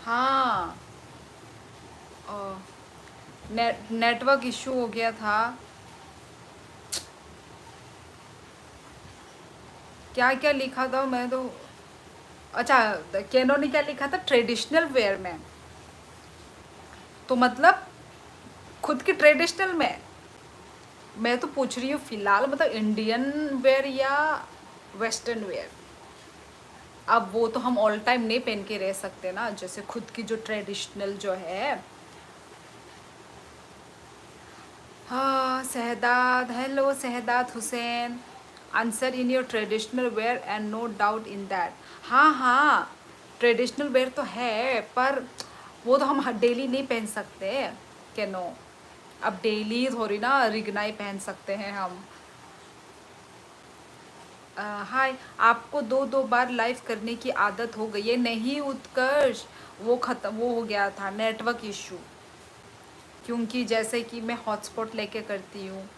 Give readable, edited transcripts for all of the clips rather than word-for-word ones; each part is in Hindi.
हाँ। नेटवर्क इशू हो गया था। क्या क्या लिखा था मैं तो। अच्छा, केनो ने क्या लिखा था, ट्रेडिशनल वेयर में। तो मतलब खुद की ट्रेडिशनल में। मैं तो पूछ रही हूँ फिलहाल, मतलब इंडियन वेयर या वेस्टर्न वेयर। अब वो तो हम ऑल टाइम नहीं पहन के रह सकते ना, जैसे खुद की जो ट्रेडिशनल जो है। हाँ Shahdad, hello Shahdad Hussain. Answer in your traditional wear and no doubt in that. हाँ हाँ, ट्रेडिशनल वेयर तो है, पर वो तो हम डेली नहीं पहन सकते। कैनो, अब डेली थोड़ी ना रिगनाई पहन सकते हैं हम। हाय, आपको दो दो बार लाइव करने की आदत हो गई है? नहीं उत्कर्ष, वो खत्म, वो हो गया था नेटवर्क इशू। क्योंकि जैसे कि मैं हॉटस्पॉट लेके करती हूँ,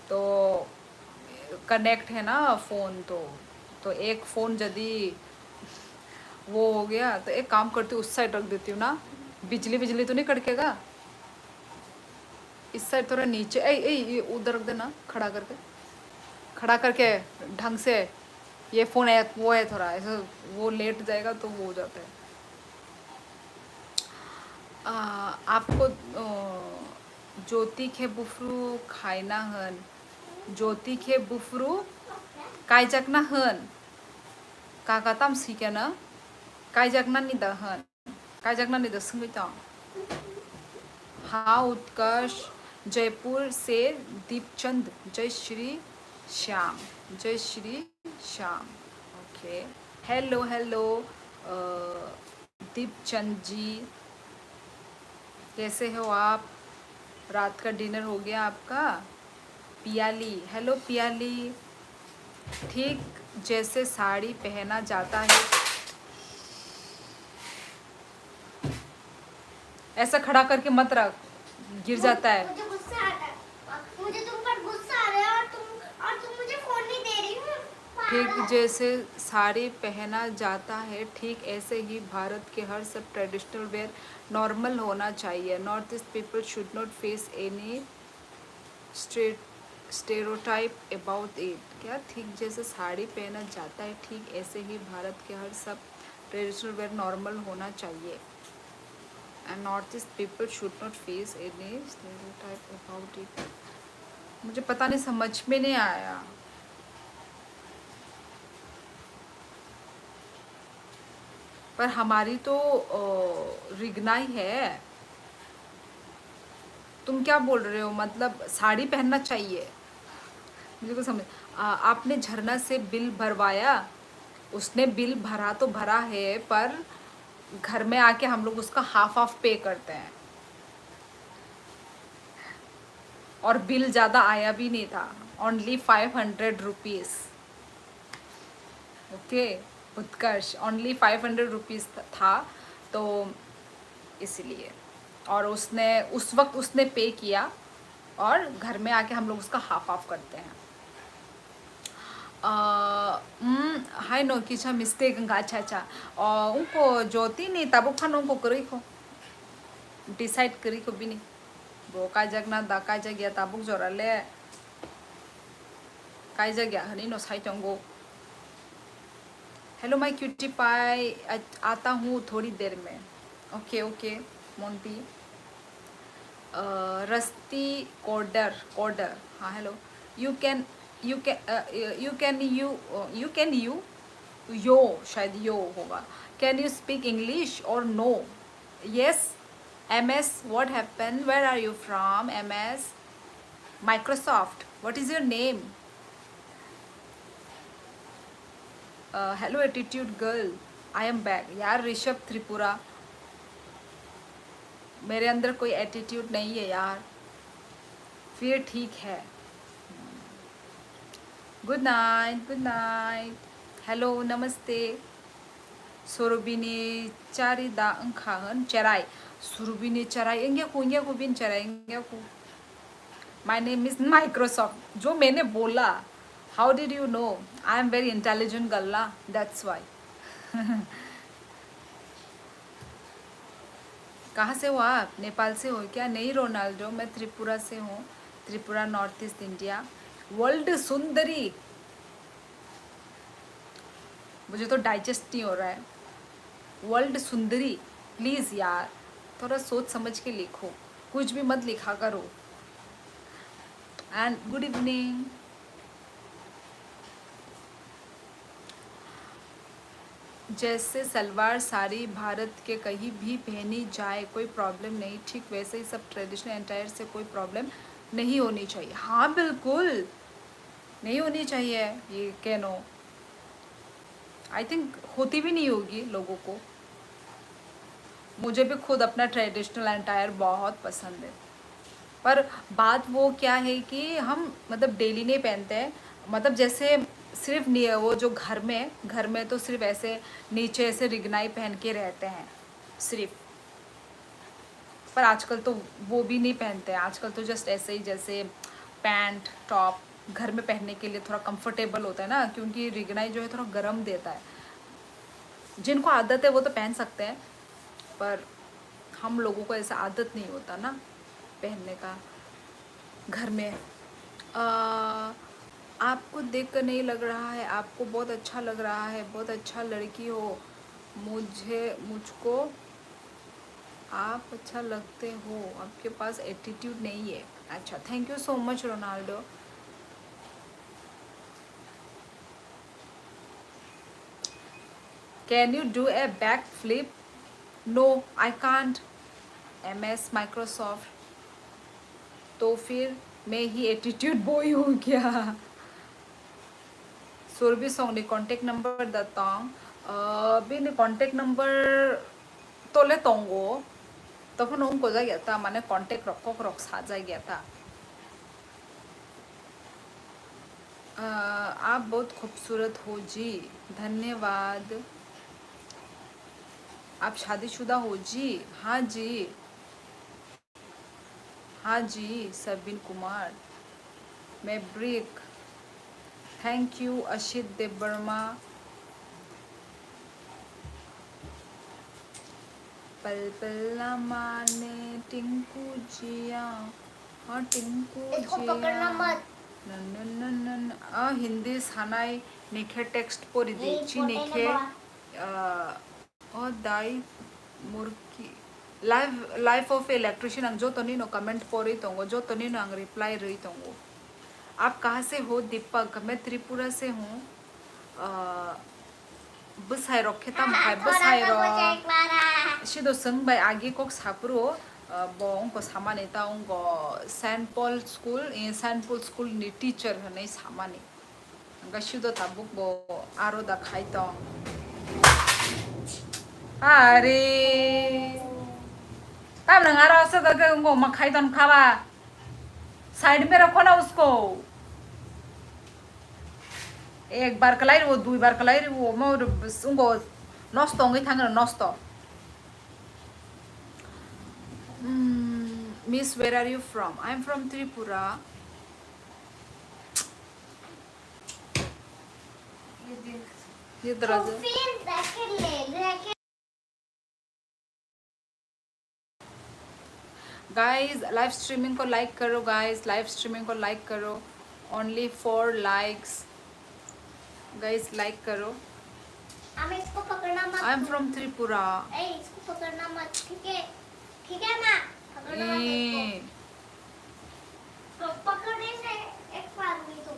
तो कनेक्ट है ना फ़ोन। तो एक फ़ोन यदि वो हो गया तो एक काम करती हूँ, उस साइड रख देती हूँ ना। बिजली बिजली तो नहीं कड़केगा। इस साइड थोड़ा नीचे, ए ए ये उधर रख देना, खड़ा करके, खड़ा करके ढंग से। ये फ़ोन है वो है थोड़ा ऐसा, वो लेट जाएगा तो वो हो जाता है। आपको ज्योति के बुफरू खायना हन, ज्योति के बुफरू कायजाकना हन, काकाताम सीखेना कायजाकना निदा हन, कायजाकना निदा संगीता। हाँ उत्कर्ष, जयपुर से दीपचंद, जय श्री श्याम, जय Shri Shyam. Okay, hello hello Deepchand ji, कैसे हो आप? रात का डिनर हो गया आपका? पियाली, हेलो पियाली। ठीक जैसे साड़ी पहना जाता है, ऐसा खड़ा करके मत रख, गिर जाता है। मुझे गुस्सा आता है, मुझे तुम पर गुस्सा आ रहा है, और तुम मुझे फोन नहीं दे रही हो। ठीक जैसे साड़ी पहना जाता है, ठीक ऐसे ही भारत के हर सब ट्रेडिशनल वेयर नॉर्मल होना चाहिए। North east people should not face any stereotype about it. क्या ठीक जैसे साड़ी पहना जाता है, ठीक ऐसे ही भारत के हर सब ट्रेडिशनल वेयर नॉर्मल होना चाहिए। And north east people should not face any stereotype about it. मुझे पता नहीं, समझ में नहीं आया। पर हमारी तो रिगनाई है। तुम क्या बोल रहे हो, मतलब साड़ी पहनना चाहिए? मुझे को समझ। आपने झरना से बिल भरवाया? उसने बिल भरा तो भरा है, पर घर में आके हम लोग उसका हाफ हाफ पे करते हैं, और बिल ज़्यादा आया भी नहीं था, ओनली 500 रुपीज़। ओके उत्कर्ष, ओनली 500 रुपीज़ था, तो इसलिए। और उसने उस वक्त उसने पे किया, और घर में आके हम लोग उसका हाफ हाफ करते हैं। हाय नो किसा मिस्टेक का, अच्छा अच्छा। उनको ज्योति नहीं तब खान उनको करी को डिसाइड करी को भी नहीं, वो का जगना दा का जगह ताबुक जोरा ले का जगह हनी नो साइट अंगो। हेलो माय क्यूटी पाई, आता हूँ थोड़ी देर में। Okay okay Monty. रस्ती कोडर कोडर, हाँ hello. You can you can you can यो, शायद यो होगा। कैन यू स्पीक इंग्लिश और no? Yes. M S what happen, where are you from? M S Microsoft, what is your name? Hello attitude girl, I am back. यार ऋषभ त्रिपुरा, मेरे अंदर कोई एटीट्यूड नहीं है यार। फिर ठीक है। Good night, good night. Hello नमस्ते। सुरबिनी चारी दा अंखाहन चराई, सुरबिनी चराई इंगे को बिन चराई इंगे को। माय नेम इज माइक्रोसॉफ्ट, जो मैंने बोला। How did you know? I am very intelligent girl ना, दैट्स वाई। कहाँ से हो आप? नेपाल से हो क्या? नहीं रोनाल्डो, मैं त्रिपुरा से हूँ, Tripura north east India. World सुंदरी, मुझे तो डाइजेस्ट नहीं हो रहा है। वर्ल्ड सुंदरी, प्लीज़ यार थोड़ा सोच समझ के लिखो, कुछ भी मत लिखा करो। And good evening. जैसे सलवार साड़ी भारत के कहीं भी पहनी जाए कोई प्रॉब्लम नहीं, ठीक वैसे ही सब ट्रेडिशनल एंटायर से कोई प्रॉब्लम नहीं होनी चाहिए। हाँ बिल्कुल नहीं होनी चाहिए, ये कहनो आई थिंक होती भी नहीं होगी लोगों को। मुझे भी खुद अपना ट्रेडिशनल एंटायर बहुत पसंद है, पर बात वो क्या है कि हम मतलब डेली नहीं पहनते हैं। मतलब जैसे सिर्फ वो जो घर में तो सिर्फ ऐसे नीचे ऐसे रिगनाई पहन के रहते हैं सिर्फ, पर आजकल तो वो भी नहीं पहनते हैं। आजकल तो जस्ट ऐसे ही जैसे पैंट टॉप घर में पहनने के लिए थोड़ा कंफर्टेबल होता है ना, क्योंकि रिगनाई जो है थोड़ा गर्म देता है। जिनको आदत है वो तो पहन सकते हैं, पर हम लोगों को ऐसा आदत नहीं होता ना पहनने का घर में। आपको देख कर नहीं लग रहा है, आपको बहुत अच्छा लग रहा है, बहुत अच्छा लड़की हो। मुझको आप अच्छा लगते हो, आपके पास एटीट्यूड नहीं है। अच्छा, thank you so much Ronaldo. Can you do a back flip? No I can't. MS Microsoft, तो फिर मैं ही एटीट्यूड बॉय हूँ क्या? सुरभि सोंग ने contact number datang bini contact number tole tongo তখন उन को गया था माने कांटेक्ट रख साजा गया था। आप बहुत खूबसूरत हो जी, धन्यवाद। आप शादीशुदा हो जी? हाँ जी, हाँ जी। सबीन कुमार, मैं ब्रिक, थैंक यू। अशित देव वर्मा, पल पल माने टिंकू जिया, हाँ टिंकू इसको जिया। पकड़ना मत। हिंदी सानाई निखे टेक्स्ट पोरी देची निखे दाई मुर्की लाइफ ऑफ इलेक्ट्रिशियन अंग जो तो नहीं नो कमेंट पोरी तोंगो, जो तो नहीं नो अंग रिप्लाई रही तोंगो। आप कहाँ से हो? दीपक, मैं त्रिपुरा से हूँ। बसाई रखेता मुखाय बसाई रो सिदो संग बाय आगे कोक सापुरो बोंग को सामाने ताऊं को सेंट पॉल स्कूल नि टीचर हने सामाने अंगा सिदो ताबुक बो आरो दा खाइतो। अरे तब नंगारा से दगे उनको मखाई तन खावा, साइड में रखो ना उसको। एक बार कलाई वो दुई बार कलाई वो मोर उनको नष्ट होंगे थांगे नष्ट। Miss, where are you from? I'm from Tripura. ये तो दरवाजा फिर रैकेट ले रैकेट। गाइस लाइव स्ट्रीमिंग को लाइक करो, गाइस लाइव स्ट्रीमिंग को लाइक करो, ओनली 4 लाइक्स। गाइस लाइक करो। हमें इसको पकड़ना मत। I am from Tripura. ए इसको पकड़ना मत, ठीक है ना? पकड़ना मत इसको। तो पकड़ने से एक बार भी तो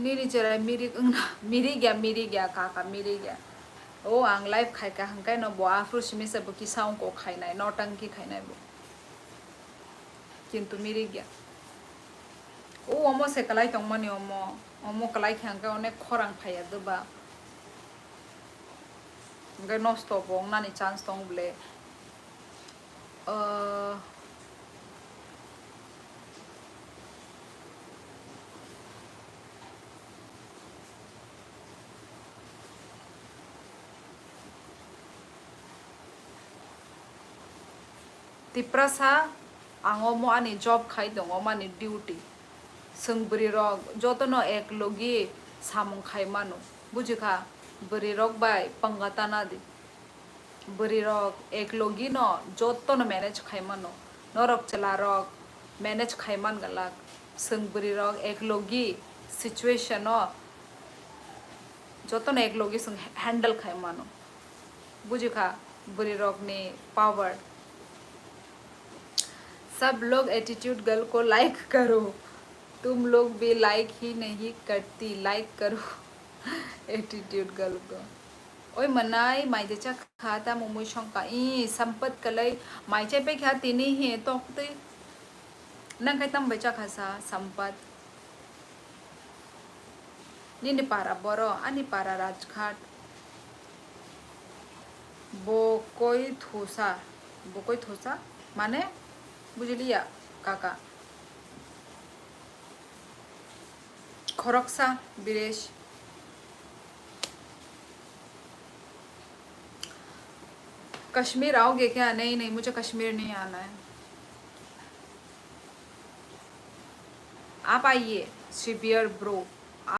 नहीं चला मिरी गया काका मिरी गया। ओ आं लाइव खाई का हंकाय न बो आफ्रो सिमी से बो किसाओं को खाइनाय नौटंकी खाइनाय बो किंतु मिरी गया। ओ अमो से कलाई तंग माने अमो कलाई खांका अनेक खरां फाया दबा गे नष्ट बो नानी चांस दं ब्ले तिप्रसा आंगो मो आनी जॉब खाई दंगो मानी ड्यूटी संबरी रग जतनो एक लोगी सामं खाई मानो बुझी खा बरी रग बाय पंगाता ना दे बरी रग एक लोगी न जतनो मैनेज खाई मानो नरक चला रग मैनेज खाई मान गलाक संबरी रग एक लोगी सिचुएशन जतनो एक लोगी संग हैंडल खाई मानो बुझी खा बरी रग ने पावर सब लोग एटीट्यूड गर्ल को लाइक करो तुम लोग भी लाइक ही नहीं करती लाइक करो एटीट्यूड गर्ल को ओय मनाई माइजे चा खाता मोमोय शंका ई संपत कलई माइचे पे क्या तिनी हे तोकते नंग काय तम बचा खासा संपत निने पारा बरो आणि पारा राजघाट बोकोई थोसा माने बुझलिया काका खरकसा बिरेश कश्मीर आओगे क्या नहीं नहीं मुझे कश्मीर नहीं आना है आप आइए शिवियर ब्रो